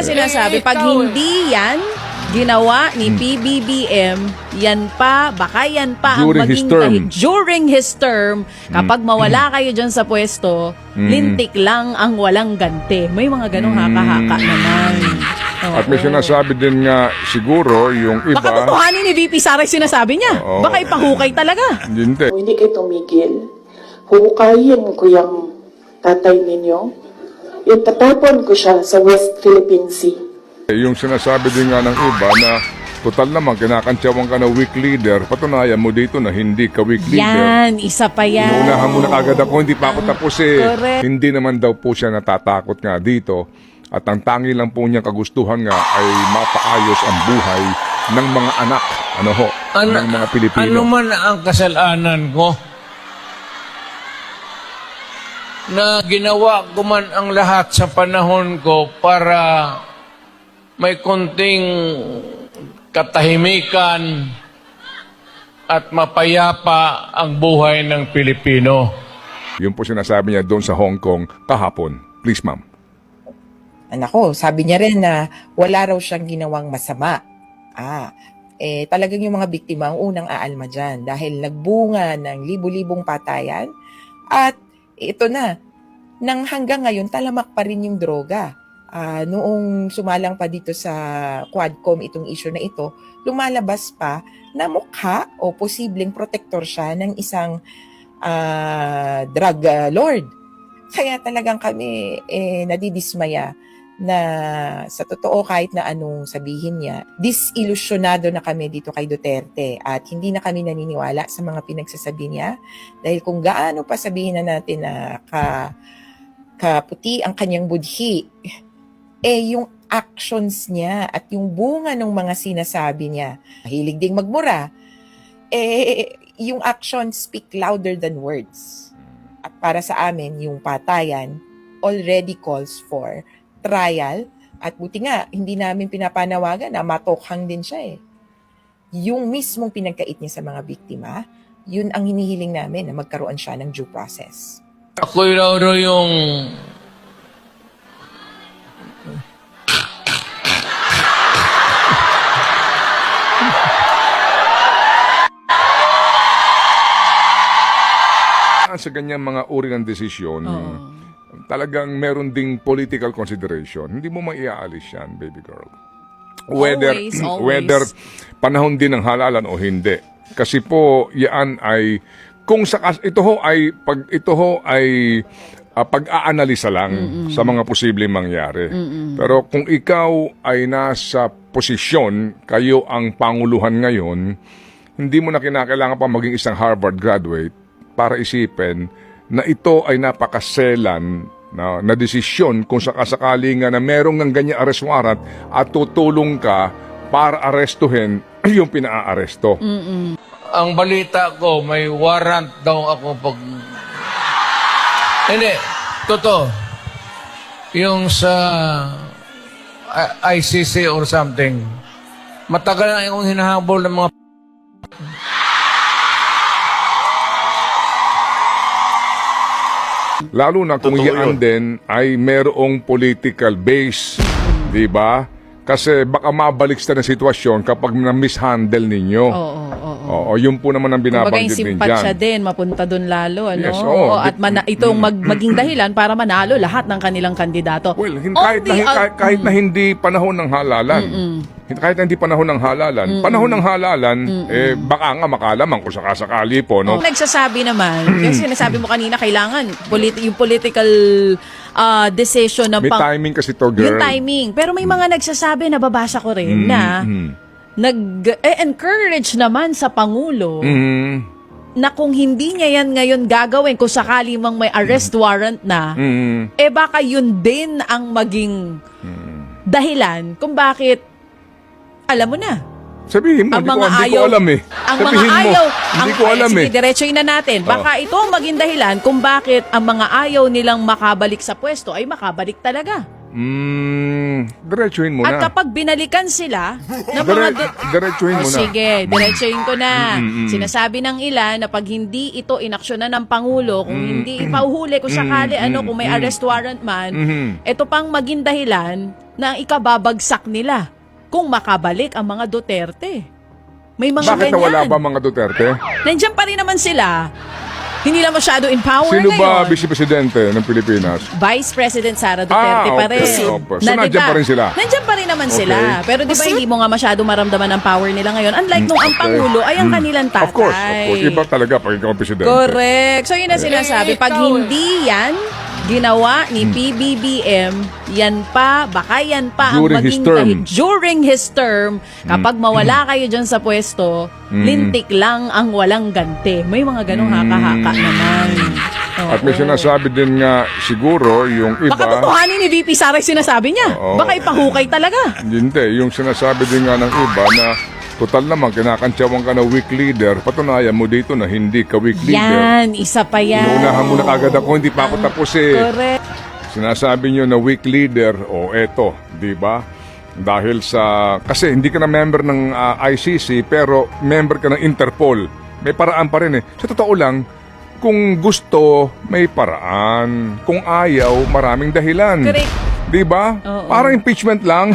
na sinasabi, pag hindi yan ginawa ni PBBM, baka yan pa ang During his maging term. during his term, kapag mawala kayo dyan sa pwesto, lintik lang ang walang ganti. May mga ganong haka-haka naman. At may sinasabi din nga siguro yung iba. Baka tutuhanin ni VP Sara yung sinasabi niya. Oo. Baka ipahukay talaga. Hindi. Kung hindi kayo tumigil, huhukayin ko yung tatay ninyo. Itatapon ko siya sa West Philippine Sea. Yung sinasabi din nga ng iba na total naman kinakantsawan ka na weak leader, patunayan mo dito na hindi ka weak leader. Yan, isa pa yan. Inuunahan mo na kagad ako, hindi pa ako tapos eh. Correct. Hindi naman daw po siya natatakot nga dito. At ang tangi lang po niyang kagustuhan nga ay mapaayos ang buhay ng mga anak, ng mga Pilipino. Ano man ang kasalanan ko na ginawa ko man ang lahat sa panahon ko para may konting katahimikan at mapayapa ang buhay ng Pilipino. Yun po sinasabi niya doon sa Hong Kong kahapon. Please, ma'am. Nako, sabi niya rin na wala raw siyang ginawang masama. Talagang yung mga biktima ang unang aalma dyan dahil nagbunga ng libu-libong patayan at ito na, nang hanggang ngayon talamak pa rin yung droga. Noong sumalang pa dito sa Quadcom itong issue na ito, lumalabas pa na mukha o posibleng protector siya ng isang drug lord. Kaya talagang kami nadidismaya na sa totoo kahit na anong sabihin niya, disilusyonado na kami dito kay Duterte at hindi na kami naniniwala sa mga pinagsasabi niya dahil kung gaano pa sabihin na natin na kaputi ang kanyang budhi, yung actions niya at yung bunga ng mga sinasabi niya, mahilig ding magmura, yung actions speak louder than words. At para sa amin, yung patayan already calls for trial at buti nga, hindi namin pinapanawagan na matokhang din siya eh. Yung mismong pinagkait niya sa mga biktima, yun ang hinihiling namin na magkaroon siya ng due process. Ako'y raw yung Sa ganyang mga uri ng desisyon, talagang meron ding political consideration. Hindi mo maiaalis yan, baby girl. Always. Whether panahon din ng halalan o hindi. Kasi po, yan ay, kung ito ho ay pag-aanalisa lang sa mga posibleng mangyari. Pero kung ikaw ay nasa posisyon, kayo ang panguluhan ngayon, hindi mo na kinakailangan pa maging isang Harvard graduate para isipin na ito ay napakaselan na desisyon kung sakasakali nga na merong ng ganyan arrest warrant at tutulong ka para arestuhin yung pinaa-aresto. ang balita ko, may warrant daw ako pag... Hindi, totoo. Yung sa ICC or something, matagal na akong hinahabol ng mga... Lalo na kung yan din ay merong political base, di ba? Kasi baka mabalik sa na sitwasyon kapag na-mishandle ninyo. Oo, yun po naman ang binabanggit din dyan. Kumbaga yung siya din, mapunta doon lalo. Ano? Yes, oo. At itong maging dahilan para manalo lahat ng kanilang kandidato. Well, kahit na hindi panahon ng halalan. Kahit na hindi panahon ng halalan. Panahon ng halalan, baka nga makalaman kung sakasakali po. No? Nagsasabi naman, kasi sinasabi mo kanina, kailangan yung political decision na May timing kasi to, girl. Yung timing. Pero may mga nagsasabi, nababasa ko rin, na nag-encourage naman sa Pangulo na kung hindi niya yan ngayon gagawin, kung sakali mang may arrest warrant na, baka yun din ang maging dahilan kung bakit, alam mo na, sabihin mo, hindi ko alam eh. Ang Sabihin mga ayaw, hindi ko alam sige, eh. diretsoin na natin. Baka ito ang maging dahilan kung bakit ang mga ayaw nilang makabalik sa pwesto ay makabalik talaga. Diretsuhin mo At na. kapag binalikan sila ng mga... Diretsuhin mo na. Sige, diretsuhin ko na. Sinasabi ng ilan na pag hindi ito inaksyonan ng Pangulo, kung hindi ipauhuli kung sakali, kung may arrest warrant man, ito pang maging dahilan na ikababagsak nila kung makabalik ang mga Duterte. May mga Bakit ganyan. nawala ba mga Duterte? Nandiyan pa rin naman sila. Hindi lang masyado in power Sino ba ngayon. Vice Presidente ng Pilipinas? Vice President Sara Duterte pa rin. Okay. Opo. So, Na, nandiyan diba, pa rin sila? Nandiyan pa rin naman sila. Okay. Pero di ba hindi mo nga masyado maramdaman ang power nila ngayon? Unlike nung ang Pangulo ay ang kanilang tatay. Of course. Iba talaga pag ikaw ang Presidente. Correct. So yun na sinasabi. Pag hindi yan ginawa ni PBBM, baka yan pa ang During his maging term. during his term, kapag mawala kayo dyan sa pwesto, lintik lang ang walang ganti. May mga ganong haka-haka naman. At may Oo. sinasabi din nga siguro yung iba... Baka tutuhanin ni VP Sara yung sinasabi niya. Oo. Baka ipahukay talaga. Hindi, yung sinasabi din nga ng iba na total naman, kinakantsawan ka na weak leader, patunayan mo dito na hindi ka weak leader. Yan, isa pa yan. Inuunahan mo na kagad ako, hindi pa ako tapos eh. Correct. Sinasabi nyo na weak leader, eto, di ba? Dahil sa, kasi hindi ka na member ng ICC, pero member ka ng Interpol. May paraan pa rin eh. Sa totoo lang, kung gusto, may paraan. Kung ayaw, maraming dahilan. Correct. Di ba? Oo. Parang impeachment lang.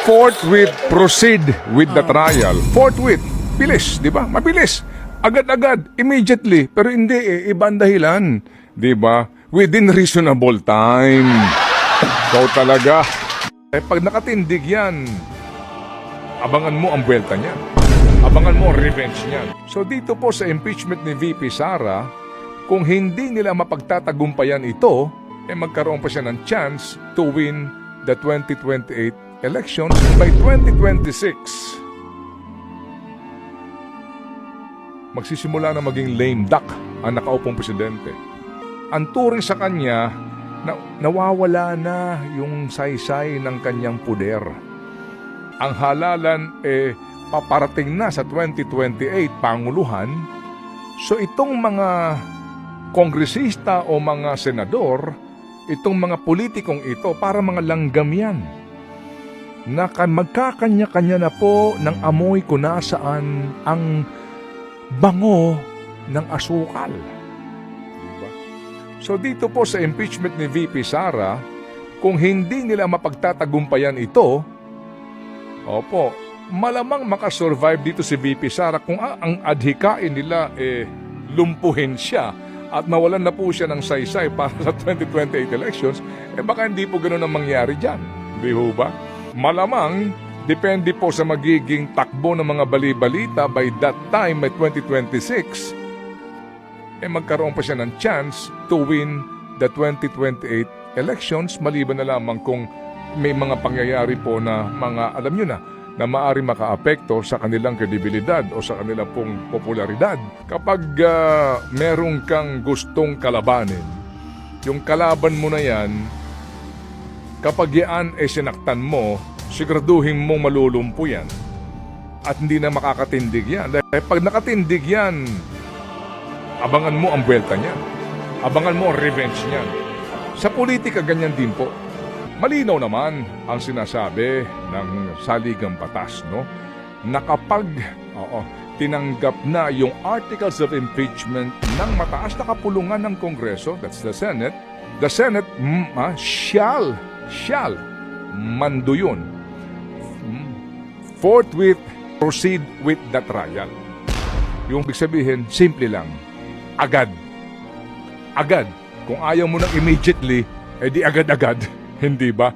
Forthwith, proceed with the trial. Forthwith, bilis, di ba? Mabilis. Agad-agad, immediately. Pero hindi iba ang dahilan. Di ba? Within reasonable time. So talaga. Pag nakatindig yan, abangan mo ang buwelta niyan. Abangan mo ang revenge niyan. So dito po sa impeachment ni VP Sara, kung hindi nila mapagtatagumpayan ito, magkaroon pa siya ng chance to win the 2028 elections by 2026. Magsisimula na maging lame duck ang nakaupong presidente. Ang turing sa kanya, nawawala na yung saysay ng kanyang puder. Ang halalan paparating na sa 2028 panguluhan. So itong mga kongresista o mga senador, itong mga politikong ito, para mga langgam yan. Na magkakanya-kanya na po ng amoy kung nasaan ang bango ng asukal. Diba? So dito po sa impeachment ni VP Sara, kung hindi nila mapagtatagumpayan ito, malamang makasurvive dito si VP Sara kung ang adhikain nila lumpuhin siya at mawalan na po siya ng saysay para sa 2028 elections, baka hindi po ganoon ang mangyari dyan. Di ho ba? Malamang, depende po sa magiging takbo ng mga bali-balita by that time, by 2026, magkaroon pa siya ng chance to win the 2028 elections, maliban na lamang kung may mga pangyayari po na mga, alam nyo na maaari makaapekto sa kanilang kredibilidad o sa kanilang pong popularidad. Kapag merong kang gustong kalabanin, yung kalaban mo na yan, kapag yan sinaktan mo, siguraduhin mong malulumpo yan. At hindi na makakatindig yan. Dahil pag nakatindig yan, abangan mo ang buwelta niyan. Abangan mo ang revenge niyan. Sa politika, ganyan din po. Malinaw naman ang sinasabi ng saligang batas, no? Na kapag tinanggap na yung articles of impeachment ng mataas na kapulungan ng Kongreso, that's the Senate shall mando yun. Forthwith, proceed with the trial. Yung ibig sabihin, simple lang. Agad. Agad. Kung ayaw mo nang immediately, di agad-agad. Hindi ba?